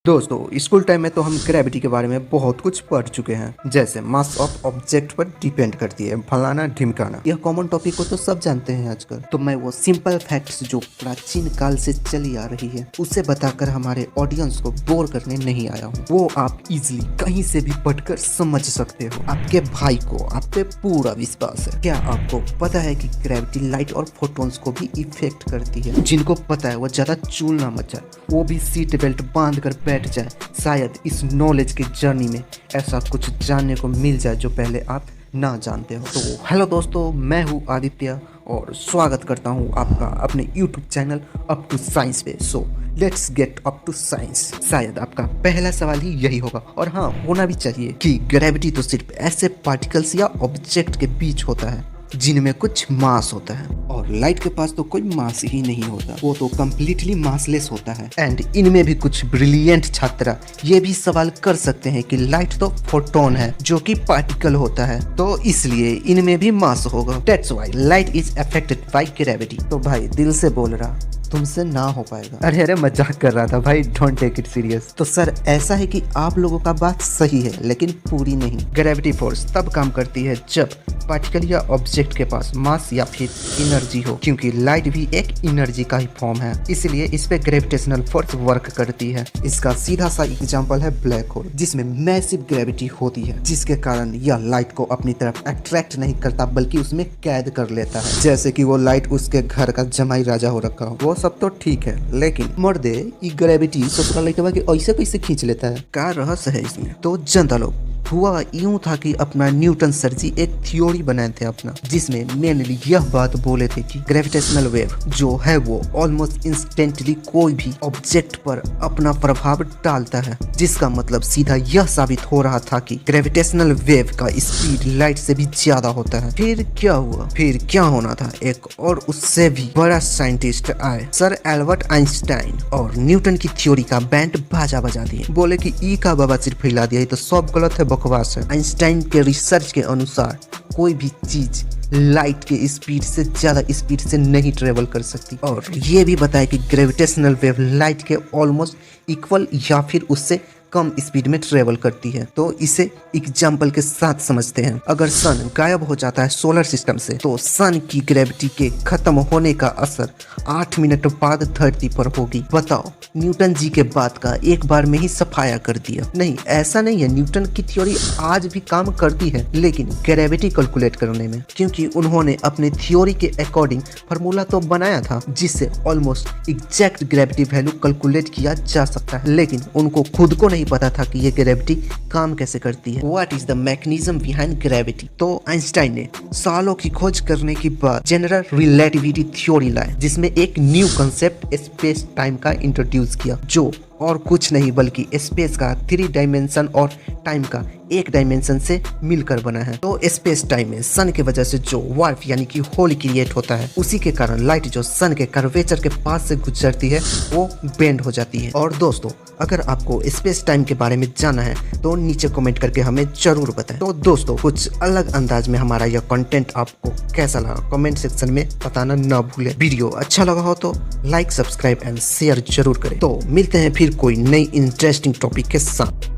दोस्तों school time में तो हम ग्रेविटी के बारे में बहुत कुछ पढ़ चुके हैं, जैसे मास ऑफ ऑब्जेक्ट पर डिपेंड करती है, फलाना ढिमकाना। यह कॉमन टॉपिक को तो सब जानते हैं आजकल। तो मैं वो सिंपल फैक्ट्स जो प्राचीन काल से चली आ रही है उसे बताकर हमारे ऑडियंस को बोर करने नहीं आया हूँ। वो आप इजिली कहीं से भी पढ़कर समझ सकते हो। आपके भाई को आप पे पूरा विश्वास है। क्या आपको पता है कि ग्रेविटी लाइट और फोटॉन्स को भी इफेक्ट करती है? जिनको पता है वो ज्यादा चूल ना मचाए, वो भी सीट बेल्ट बांध कर बैठ जाए। शायद इस नॉलेज की जर्नी में ऐसा कुछ जानने को मिल जाए जो पहले आप ना जानते हो। तो हेलो दोस्तों, मैं हूँ आदित्य और स्वागत करता हूँ आपका अपने YouTube channel up to science पे। So let's get up to science. शायद आपका पहला सवाल ही यही होगा, और हाँ होना भी चाहिए, कि ग्रेविटी तो सिर्फ ऐसे पार्टिकल्स या ऑब्जेक्ट के बीच होता है जिनमें कुछ मास होता है, और लाइट के पास तो कोई मास ही नहीं होता, वो तो कम्प्लीटली मासलेस होता है। एंड इनमें भी कुछ ब्रिलियंट छात्र ये भी सवाल कर सकते हैं कि लाइट तो फोटोन है जो कि पार्टिकल होता है, तो इसलिए इनमें भी मास होगा। That's why light is affected by gravity. तो भाई दिल से बोल रहा, तुमसे ना हो पाएगा। अरे मजाक कर रहा था भाई, डोंट टेक इट सीरियस। तो सर ऐसा है कि आप लोगों का बात सही है लेकिन पूरी नहीं। ग्रेविटी फोर्स तब काम करती है जब पार्टिकल या ऑब्जेक्ट के पास मास या फिर एनर्जी हो, क्योंकि लाइट भी एक एनर्जी का ही फॉर्म है, इसलिए इस पे ग्रेविटेशनल फोर्स वर्क करती है। इसका सीधा सा एग्जांपल है ब्लैक होल, जिसमें मैसिव ग्रेविटी होती है, जिसके कारण यह लाइट को अपनी तरफ अट्रैक्ट नहीं करता बल्कि उसमें कैद कर लेता है, जैसे कि वो लाइट उसके घर का जमाई राजा हो रखा हो। वो सब तो ठीक है, लेकिन मर्दे ई ग्रेविटी ससुराल लइकवा के ऐसे कैसे खींच लेता है? क्या रहस्य है इसमें? तो जनता लोग, हुआ यूं था कि अपना न्यूटन सर जी एक थ्योरी बनाए थे अपना, जिसमें मेनली यह बात बोले थे कि ग्रेविटेशनल वेव जो है वो ऑलमोस्ट इंस्टेंटली कोई भी ऑब्जेक्ट पर अपना प्रभाव डालता है, जिसका मतलब सीधा यह साबित हो रहा था कि ग्रेविटेशनल वेव का स्पीड लाइट से भी ज्यादा होता है। फिर क्या हुआ? फिर क्या होना था? एक और उससे भी बड़ा साइंटिस्ट आए, सर एल्बर्ट आइंस्टाइन, और न्यूटन की थ्योरी का बैंड बाजा बजा दिए। बोले कि ई का बाबा सिर्फ फैला दिया, तो सब गलत है, बकवास है। आइंस्टाइन के रिसर्च के अनुसार कोई भी चीज लाइट के स्पीड से ज्यादा स्पीड से नहीं ट्रेवल कर सकती, और ये भी बताया कि ग्रेविटेशनल वेव लाइट के ऑलमोस्ट इक्वल या फिर उससे कम स्पीड में ट्रेवल करती है। तो इसे एग्जाम्पल के साथ समझते हैं। अगर सन गायब हो जाता है सोलर सिस्टम से, तो सन की ग्रेविटी के खत्म होने का असर 8 मिनट बाद धरती पर होगी। बताओ, न्यूटन जी के बात का एक बार में ही सफाया कर दिया। नहीं, ऐसा नहीं है, न्यूटन की थ्योरी आज भी काम करती है, लेकिन ग्रेविटी कैलकुलेट करने में, क्योंकि उन्होंने अपने थ्योरी के अकॉर्डिंग फार्मूला तो बनाया था जिससे almost exact gravity value calculate किया जा सकता है, लेकिन उनको खुद को नहीं पता था कि ये ग्रेविटी काम कैसे करती है। What is the mechanism behind gravity? तो आइंस्टाइन ने सालों की खोज करने के बाद जनरल रिलेटिविटी थ्योरी लाए, जिसमें एक न्यू कंसेप्ट स्पेस टाइम का इंट्रोड्यूस किया, जो और कुछ नहीं बल्कि स्पेस का 3 डायमेंशन और टाइम का 1 डायमेंशन से मिलकर बना है। तो स्पेस टाइम में सन के वजह से जो वार्प यानी कि होल क्रिएट होता है, उसी के कारण लाइट जो सन के कर्वेचर के पास से गुजरती है वो बेंड हो जाती है। और दोस्तों, अगर आपको स्पेस टाइम के बारे में जानना है तो नीचे कमेंट करके हमें जरूर बताएं। तो दोस्तों, कुछ अलग अंदाज में हमारा यह कंटेंट आपको कैसा लगा कमेंट सेक्शन में बताना ना भूलें। वीडियो अच्छा लगा हो तो लाइक, सब्सक्राइब एंड शेयर जरूर करें। तो मिलते हैं फिर कोई नई इंटरेस्टिंग टॉपिक के साथ।